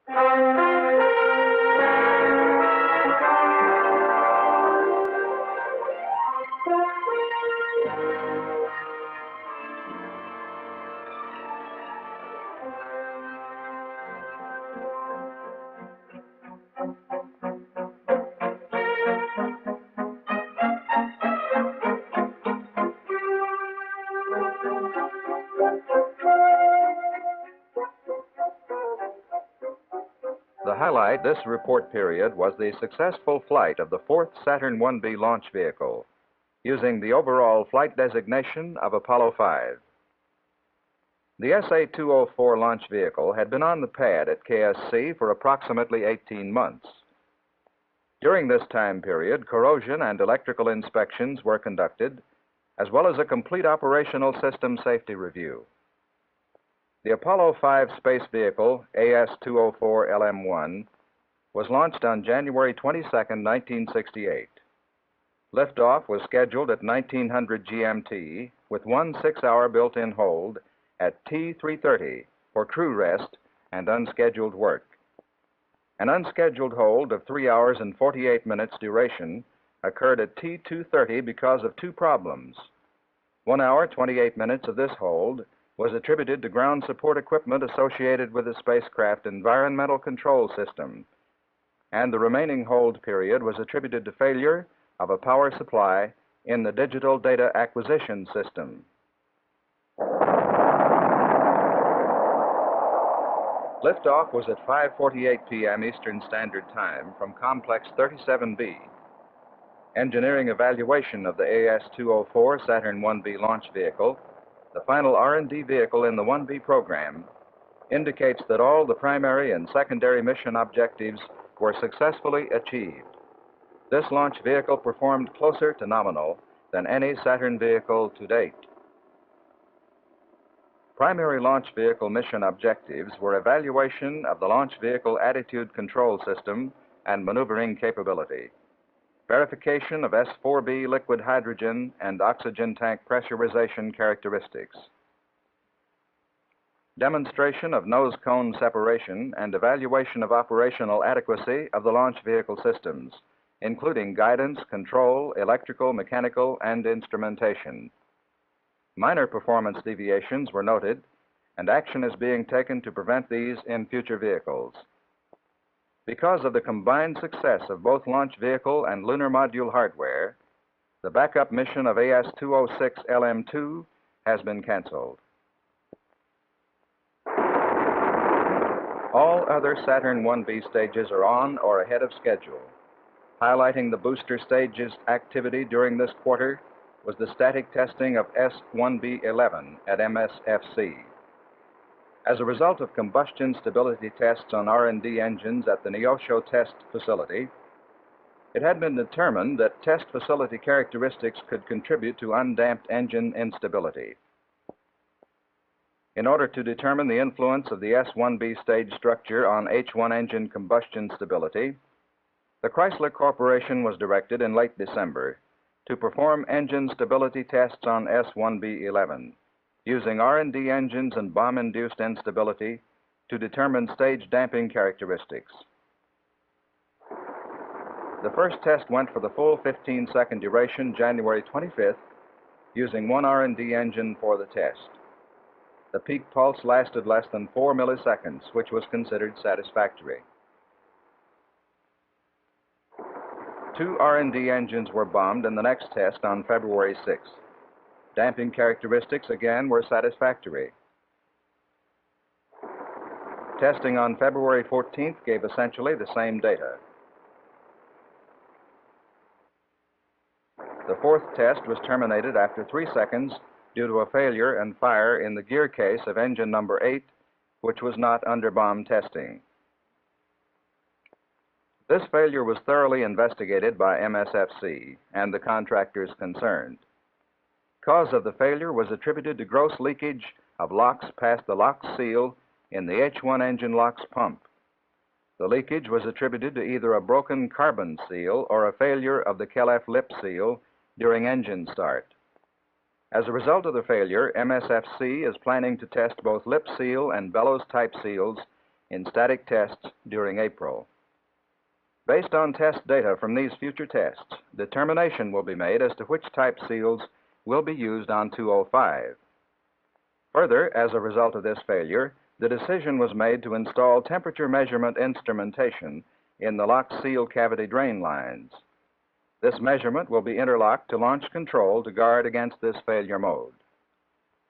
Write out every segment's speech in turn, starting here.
The highlight this report period was the successful flight of the fourth Saturn 1B launch vehicle, using the overall flight designation of Apollo 5. The SA-204 launch vehicle had been on the pad at KSC for approximately 18 months. During this time period, corrosion and electrical inspections were conducted, as well as a complete operational system safety review. The Apollo 5 space vehicle, AS-204-LM-1, was launched on January 22, 1968. Liftoff was scheduled at 1900 GMT with one 6-hour built-in hold at T330 for crew rest and unscheduled work. An unscheduled hold of 3 hours and 48 minutes duration occurred at T230 because of two problems. 1 hour, 28 minutes of this hold was attributed to ground support equipment associated with the spacecraft environmental control system, and the remaining hold period was attributed to failure of a power supply in the digital data acquisition system. Liftoff was at 5:48 p.m. Eastern Standard Time from Complex 37B. Engineering evaluation of the AS-204 Saturn 1B launch vehicle, the final R&D vehicle in the 1B program, indicates that all the primary and secondary mission objectives were successfully achieved. This launch vehicle performed closer to nominal than any Saturn vehicle to date. Primary launch vehicle mission objectives were evaluation of the launch vehicle attitude control system and maneuvering capability, verification of S4B liquid hydrogen and oxygen tank pressurization characteristics, demonstration of nose cone separation and evaluation of operational adequacy of the launch vehicle systems, including guidance, control, electrical, mechanical, and instrumentation. Minor performance deviations were noted, and action is being taken to prevent these in future vehicles. Because of the combined success of both launch vehicle and lunar module hardware, the backup mission of AS-206-LM-2 has been canceled. All other Saturn 1B stages are on or ahead of schedule. Highlighting the booster stage's activity during this quarter was the static testing of S-1B-11 at MSFC. As a result of combustion stability tests on R&D engines at the Neosho test facility, it had been determined that test facility characteristics could contribute to undamped engine instability. In order to determine the influence of the S-1B stage structure on H-1 engine combustion stability, the Chrysler Corporation was directed in late December to perform engine stability tests on S-1B-11, using R&D engines and bomb-induced instability to determine stage damping characteristics. The first test went for the full 15-second duration, January 25th, using one R&D engine for the test. The peak pulse lasted less than 4 milliseconds, which was considered satisfactory. 2 R&D engines were bombed in the next test on February 6th. Damping characteristics again were satisfactory. Testing on February 14th gave essentially the same data. The fourth test was terminated after 3 seconds due to a failure and fire in the gear case of engine number 8, which was not under bomb testing. This failure was thoroughly investigated by MSFC and the contractors concerned. Cause of the failure was attributed to gross leakage of LOX past the LOX seal in the H-1 engine LOX pump. The leakage was attributed to either a broken carbon seal or a failure of the KELF lip seal during engine start. As a result of the failure, MSFC is planning to test both lip seal and bellows type seals in static tests during April. Based on test data from these future tests, determination will be made as to which type seals will be used on 205. Further, as a result of this failure, the decision was made to install temperature measurement instrumentation in the locked seal cavity drain lines. This measurement will be interlocked to launch control to guard against this failure mode.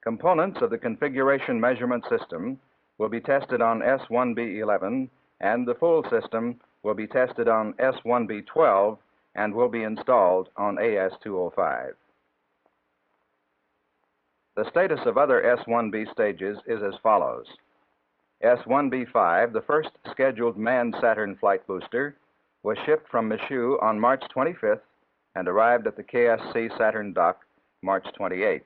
Components of the configuration measurement system will be tested on S1B11, and the full system will be tested on S1B12 and will be installed on AS205. The status of other S1B stages is as follows. S1B5, the first scheduled manned Saturn flight booster, was shipped from Michoud on March 25th and arrived at the KSC Saturn dock March 28th.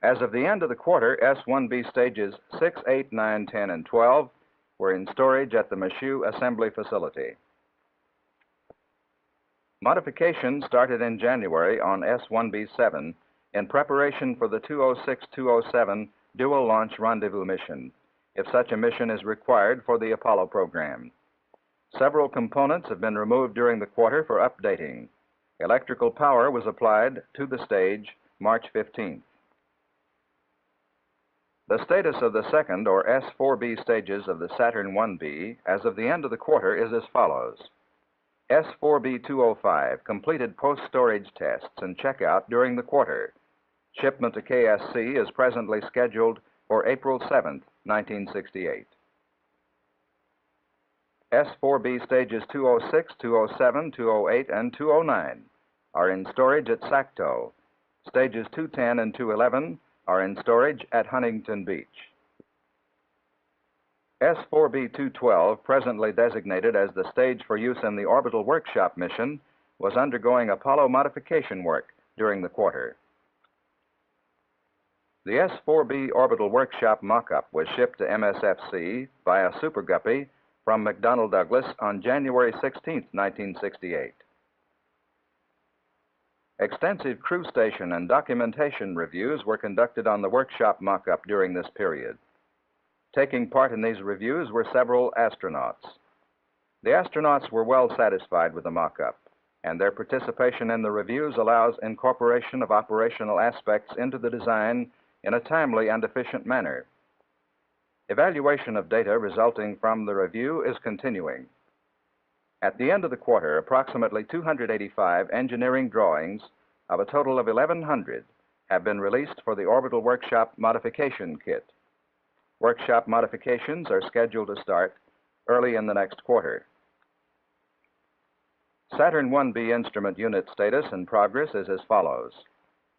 As of the end of the quarter, S1B stages 6, 8, 9, 10, and 12 were in storage at the Michoud assembly facility. Modifications started in January on S1B7 in preparation for the 206-207 dual launch rendezvous mission, if such a mission is required for the Apollo program. Several components have been removed during the quarter for updating. Electrical power was applied to the stage March 15th. The status of the second, or S4B stages of the Saturn 1B as of the end of the quarter is as follows. S4B205 completed post-storage tests and checkout during the quarter. Shipment to KSC is presently scheduled for April 7, 1968. S4B stages 206, 207, 208, and 209 are in storage at Sacto. Stages 210 and 211 are in storage at Huntington Beach. S4B212, presently designated as the stage for use in the orbital workshop mission, was undergoing Apollo modification work during the quarter. The S4B orbital workshop mock-up was shipped to MSFC via Super Guppy from McDonnell Douglas on January 16, 1968. Extensive crew station and documentation reviews were conducted on the workshop mock-up during this period. Taking part in these reviews were several astronauts. The astronauts were well satisfied with the mock-up, and their participation in the reviews allows incorporation of operational aspects into the design in a timely and efficient manner. Evaluation of data resulting from the review is continuing. At the end of the quarter, approximately 285 engineering drawings of a total of 1,100 have been released for the orbital workshop modification kit. Workshop modifications are scheduled to start early in the next quarter. Saturn 1B instrument unit status and progress is as follows.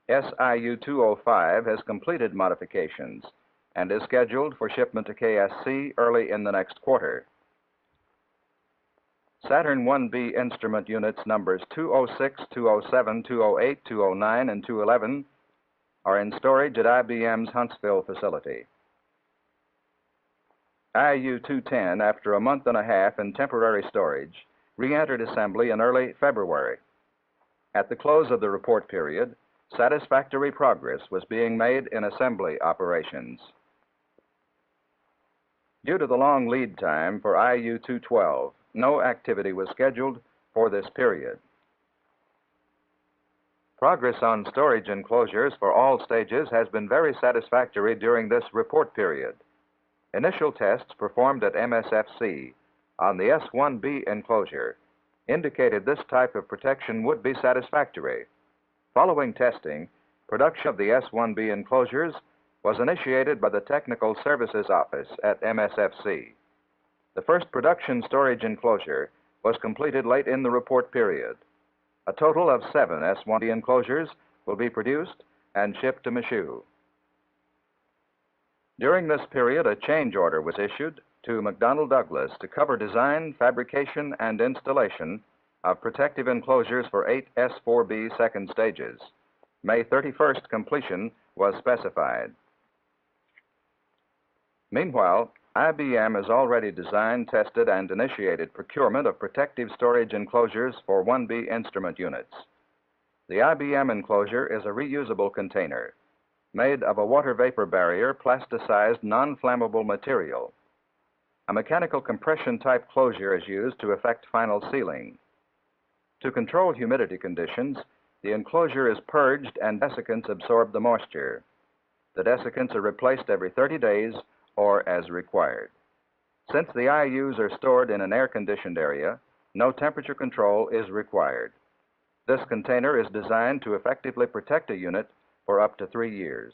SIU-205 has completed modifications and is scheduled for shipment to KSC early in the next quarter. Saturn 1B instrument units numbers 206, 207, 208, 209, and 211 are in storage at IBM's Huntsville facility. IU-210, after a month and a half in temporary storage, re-entered assembly in early February. At the close of the report period, satisfactory progress was being made in assembly operations. Due to the long lead time for IU-212, no activity was scheduled for this period. Progress on storage enclosures for all stages has been very satisfactory during this report period. Initial tests performed at MSFC on the S1B enclosure indicated this type of protection would be satisfactory. Following testing, production of the S1B enclosures was initiated by the Technical Services Office at MSFC. The first production storage enclosure was completed late in the report period. A total of 7 S1B enclosures will be produced and shipped to Michoud. During this period, a change order was issued to McDonnell Douglas to cover design, fabrication, and installation of protective enclosures for 8 S4B second stages. May 31st completion was specified. Meanwhile, IBM has already designed, tested, and initiated procurement of protective storage enclosures for 1B instrument units. The IBM enclosure is a reusable container made of a water vapor barrier plasticized non-flammable material. A mechanical compression type closure is used to effect final sealing. To control humidity conditions, the enclosure is purged and desiccants absorb the moisture. The desiccants are replaced every 30 days or as required. Since the IUs are stored in an air-conditioned area, no temperature control is required. This container is designed to effectively protect a unit for up to 3 years.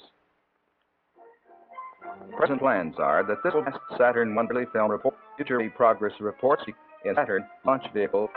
Present plans are that this will last Saturn 1 film report, future progress reports in Saturn launch vehicle.